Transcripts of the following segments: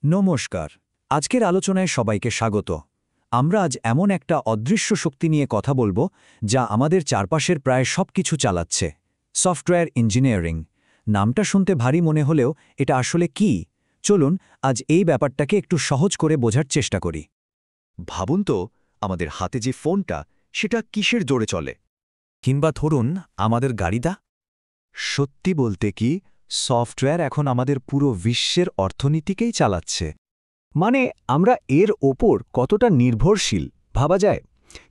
নমস্কার। আজকের আলোচনায় সবাইকে স্বাগত। আমরা আজ এমন একটা অদৃশ্য শক্তি নিয়ে কথা বলবো যা আমাদের চারপাশের প্রায় সবকিছু চালাচ্ছে। Software engineering. নামটা শুনতে ভারী মনে হলেও এটা আসলে কি? চলুন আজ এই ব্যাপারটাকে একটু সহজ করে বোঝার চেষ্টা করি। ভাবুন তো, আমাদের হাতে যে ফোনটা, সেটা কিসের জোরে চলে? কিংবা ধরুন আমাদের গাড়িটা। সত্যি বলতে কি, সফটওয়্যার এখন আমাদের পুরো বিশ্বের অর্থনীতিকেই চালাচ্ছে। মানে আমরা এর ওপর কতটা নির্ভরশীল ভাবা যায়।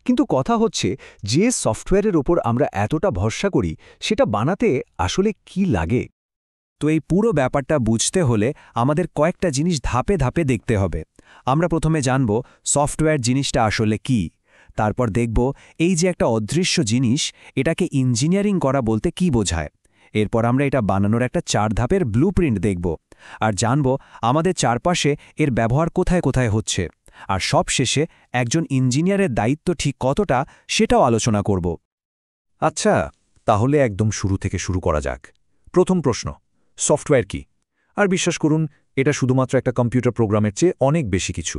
কিন্তু কথা হচ্ছে, যে সফটওয়্যারের ওপর আমরা এতটা ভরসা করি সেটা বানাতে আসলে কি লাগে। তো এই পুরো ব্যাপারটা বুঝতে হলে আমাদের কয়েকটা জিনিস ধাপে ধাপে দেখতে হবে। আমরা প্রথমে জানব সফটওয়্যার জিনিসটা আসলে কি। তারপর দেখব এই যে একটা অদৃশ্য জিনিস, এটাকে ইঞ্জিনিয়ারিং করা বলতে কি বোঝায়। এরপর আমরা এটা বানানোর একটা 4 ধাপের ব্লুপ্রিন্ট দেখব আর জানব আমাদের চারপাশে এর ব্যবহার কোথায় কোথায় হচ্ছে। আর সবশেষে একজন ইঞ্জিনিয়ারের দায়িত্ব ঠিক কতটা সেটাও আলোচনা করব। আচ্ছা, তাহলে একদম শুরু থেকে শুরু করা যাক। প্রথম প্রশ্ন, সফটওয়্যার কি? আর বিশ্বাস করুন, এটা শুধুমাত্র একটা কম্পিউটার প্রোগ্রামের চেয়ে অনেক বেশি কিছু।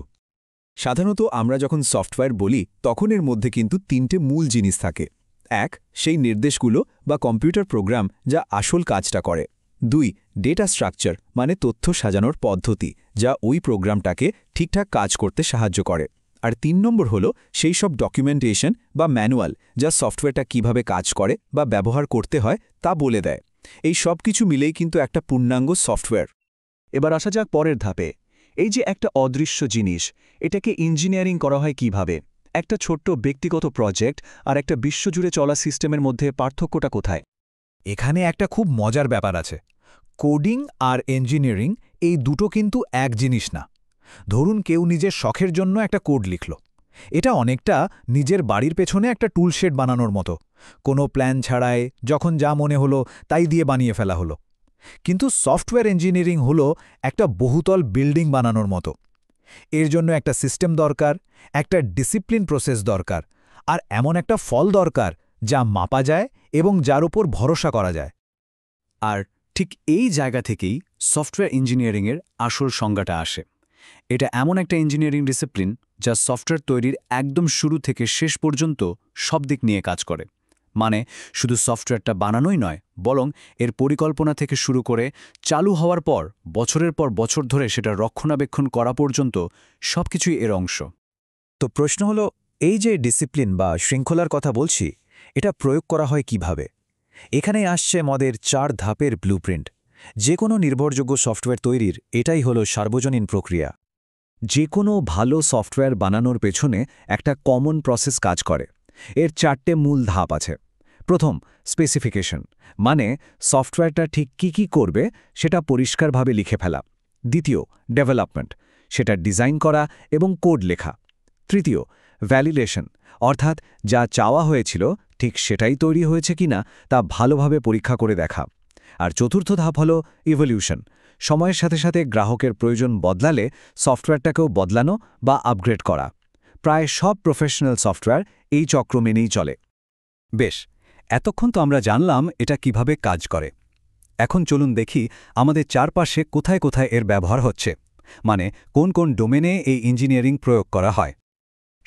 সাধারণত আমরা যখন সফটওয়্যার বলি তখন এর মধ্যে কিন্তু 3টে মূল জিনিস থাকে। 1, সেই নির্দেশগুলো বা কম্পিউটার প্রোগ্রাম যা আসল কাজটা করে। 2, ডেটা স্ট্রাকচার মানে তথ্য সাজানোর পদ্ধতি যা ওই প্রোগ্রামটাকে ঠিকঠাক কাজ করতে সাহায্য করে। আর 3 নম্বর হলো সেই সব ডকুমেন্টেশন বা ম্যানুয়াল যা সফটওয়্যারটা কিভাবে কাজ করে বা ব্যবহার করতে হয় তা বলে দেয়। এই সব কিছু মিলেই কিন্তু একটা পূর্ণাঙ্গ সফটওয়্যার। এবার আসা যাক পরের ধাপে। এই যে একটা অদৃশ্য জিনিস, এটাকে ইঞ্জিনিয়ারিং করা হয় কিভাবে? একটা ছোট্ট ব্যক্তিগত প্রজেক্ট আর একটা বিশ্বজুড়ে চলা সিস্টেমের মধ্যে পার্থক্যটা কোথায়? এখানে একটা খুব মজার ব্যাপার আছে। কোডিং আর ইঞ্জিনিয়ারিং এই দুটো কিন্তু এক জিনিস না। ধরুন কেউ নিজের শখের জন্য একটা কোড লিখল। এটা অনেকটা নিজের বাড়ির পেছনে একটা টুলশেড বানানোর মতো। কোনো প্ল্যান ছাড়াই যখন যা মনে হলো তাই দিয়ে বানিয়ে ফেলা হলো। কিন্তু সফটওয়্যার ইঞ্জিনিয়ারিং হলো একটা বহুতল বিল্ডিং বানানোর মতো। এর জন্য একটা সিস্টেম দরকার, একটা ডিসিপ্লিন প্রসেস দরকার, আর এমন একটা ফল দরকার যা মাপা যায় এবং যার উপর ভরসা করা যায়। আর ঠিক এই জায়গা থেকেই সফটওয়্যার ইঞ্জিনিয়ারিংয়ের আসল সংজ্ঞাটা আসে। এটা এমন একটা ইঞ্জিনিয়ারিং ডিসিপ্লিন যা সফটওয়্যার তৈরির একদম শুরু থেকে শেষ পর্যন্ত সব দিক নিয়ে কাজ করে। মানে শুধু সফটওয়্যারটা বানানোই নয়, বরং এর পরিকল্পনা থেকে শুরু করে চালু হওয়ার পর বছরের পর বছর ধরে সেটা রক্ষণাবেক্ষণ করা পর্যন্ত সবকিছুই এর অংশ। তো প্রশ্ন হলো, এই যে ডিসিপ্লিন বা শৃঙ্খলার কথা বলছি, এটা প্রয়োগ করা হয় কিভাবে? এখানে আসছে আমাদের 4 ধাপের ব্লুপ্রিন্ট। যে কোনো নির্ভরযোগ্য সফটওয়্যার তৈরির এটাই হলো সার্বজনীন প্রক্রিয়া। যে কোনো ভালো সফটওয়্যার বানানোর পেছনে একটা কমন প্রসেস কাজ করে। এর 4টে মূল ধাপ আছে। প্রথম, স্পেসিফিকেশন, মানে সফটওয়্যারটা ঠিক কি করবে সেটা পরিষ্কারভাবে লিখে ফেলা। দ্বিতীয়, ডেভেলপমেন্ট, সেটা ডিজাইন করা এবং কোড লেখা। তৃতীয়, ভ্যালিডেশন, অর্থাৎ যা চাওয়া হয়েছিল ঠিক সেটাই তৈরি হয়েছে কিনা তা ভালোভাবে পরীক্ষা করে দেখা। আর চতুর্থ ধাপ হল ইভলিউশন, সময়ের সাথে সাথে গ্রাহকের প্রয়োজন বদলালে সফটওয়্যারটাকেও বদলানো বা আপগ্রেড করা। প্রায় সব প্রফেশনাল সফটওয়্যার এই চক্র মেনেই চলে। বেশ, এতক্ষণ তো আমরা জানলাম এটা কিভাবে কাজ করে। এখন চলুন দেখি আমাদের চারপাশে কোথায় কোথায় এর ব্যবহার হচ্ছে, মানে কোন কোন ডোমেনে এই ইঞ্জিনিয়ারিং প্রয়োগ করা হয়।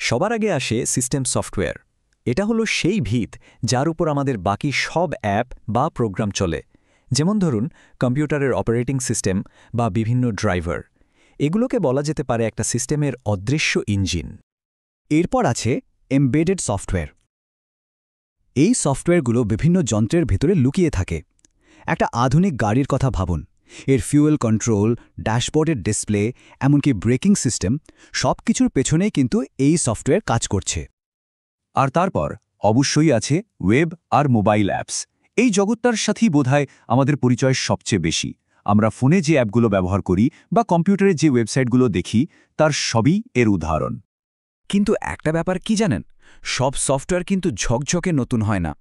সবার আগে আসে সিস্টেম সফটওয়্যার। এটা হলো সেই ভিত যার উপর আমাদের বাকি সব অ্যাপ বা প্রোগ্রাম চলে। যেমন ধরুন কম্পিউটারের অপারেটিং সিস্টেম বা বিভিন্ন ড্রাইভার। এগুলোকে বলা যেতে পারে একটা সিস্টেমের অদৃশ্য ইঞ্জিন। এরপর আছে এমবেডেড সফটওয়্যার। এই সফটওয়্যারগুলো বিভিন্ন যন্ত্রের ভেতরে লুকিয়ে থাকে। একটা আধুনিক গাড়ির কথা ভাবুন। এর ফিউয়েল কন্ট্রোল, ড্যাশবোর্ডের ডিসপ্লে, এমনকি ব্রেকিং সিস্টেম, সব কিছুর পেছনেই কিন্তু এই সফটওয়্যার কাজ করছে। আর তারপর অবশ্যই আছে ওয়েব আর মোবাইল অ্যাপস। এই জগৎটার সাথেই বোধহয় আমাদের পরিচয় সবচেয়ে বেশি। আমরা ফোনে যে অ্যাপগুলো ব্যবহার করি বা কম্পিউটারে যে ওয়েবসাইটগুলো দেখি, তার সবই এর উদাহরণ। কিন্তু একটা ব্যাপার কি জানেন, সব সফটওয়্যার কিন্তু ঝকঝকে নতুন হয় না।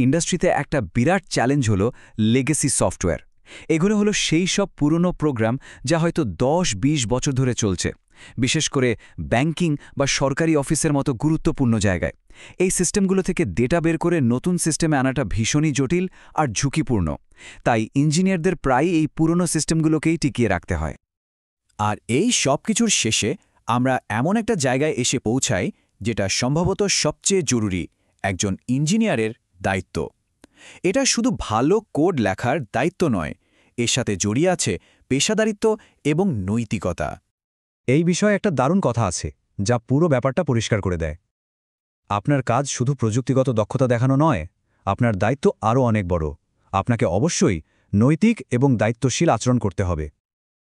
ইন্ডাস্ট্রিতে একটা বিরাট চ্যালেঞ্জ হলো লেগেসি সফটওয়্যার। এগুলো হলো সেই সব পুরনো প্রোগ্রাম যা হয়তো 10-20 বছর ধরে চলছে, বিশেষ করে ব্যাংকিং বা সরকারি অফিসের মতো গুরুত্বপূর্ণ জায়গায়। এই সিস্টেমগুলো থেকে ডেটা বের করে নতুন সিস্টেমে আনাটা ভীষণই জটিল আর ঝুঁকিপূর্ণ। তাই ইঞ্জিনিয়ারদের প্রায়ই এই পুরনো সিস্টেমগুলোকেই টিকিয়ে রাখতে হয়। আর এই সব কিছুর শেষে আমরা এমন একটা জায়গায় এসে পৌঁছাই যেটা সম্ভবত সবচেয়ে জরুরি, একজন ইঞ্জিনিয়ারের দায়িত্ব। এটা শুধু ভালো কোড লেখার দায়িত্ব নয়, এর সাথে জড়িয়ে আছে পেশাদারিত্ব এবং নৈতিকতা। এই বিষয়ে একটা দারুণ কথা আছে যা পুরো ব্যাপারটা পরিষ্কার করে দেয়। আপনার কাজ শুধু প্রযুক্তিগত দক্ষতা দেখানো নয়, আপনার দায়িত্ব আরও অনেক বড়। আপনাকে অবশ্যই নৈতিক এবং দায়িত্বশীল আচরণ করতে হবে।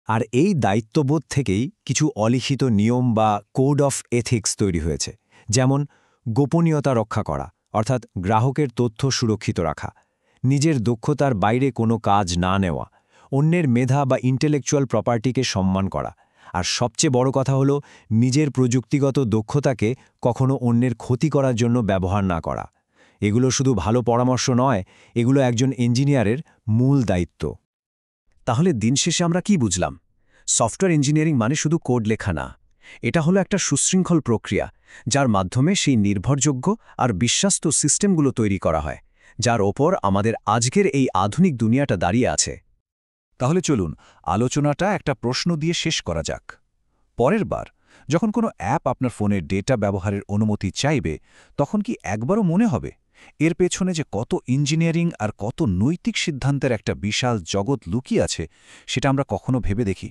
আর এই দায়িত্ববোধ থেকেই কিছু অলিখিত নিয়ম বা কোড অফ এথিক্স তৈরি হয়েছে, যেমন গোপনীয়তা রক্ষা করা, অর্থাৎ গ্রাহকের তথ্য সুরক্ষিত রাখা, নিজের দক্ষতার বাইরে কোনো কাজ না নেওয়া, অন্যের মেধা বা ইন্টেলেকচুয়াল প্রপার্টিকে সম্মান করা, আর সবচেয়ে বড় কথা হলো নিজের প্রযুক্তিগত দক্ষতাকে কখনো অন্যের ক্ষতি করার জন্য ব্যবহার না করা। এগুলো শুধু ভালো পরামর্শ নয়, এগুলো একজন ইঞ্জিনিয়ারের মূল দায়িত্ব। তাহলে দিন শেষে আমরা কি বুঝলাম? সফটওয়্যার ইঞ্জিনিয়ারিং মানে শুধু কোড লেখা না, এটা হলো একটা সুশৃঙ্খল প্রক্রিয়া যার মাধ্যমে সেই নির্ভরযোগ্য আর বিশ্বাস্ত সিস্টেমগুলো তৈরি করা হয়, যার ওপর আমাদের আজকের এই আধুনিক দুনিয়াটা দাঁড়িয়ে আছে। তাহলে চলুন আলোচনাটা একটা প্রশ্ন দিয়ে শেষ করা যাক। পরের বার যখন কোনো অ্যাপ আপনার ফোনের ডেটা ব্যবহারের অনুমতি চাইবে, তখন কি একবারও মনে হবে এর পেছনে যে কত ইঞ্জিনিয়ারিং আর কত নৈতিক সিদ্ধান্তের একটা বিশাল জগৎ লুকিয়ে আছে, সেটা আমরা কখনো ভেবে দেখি?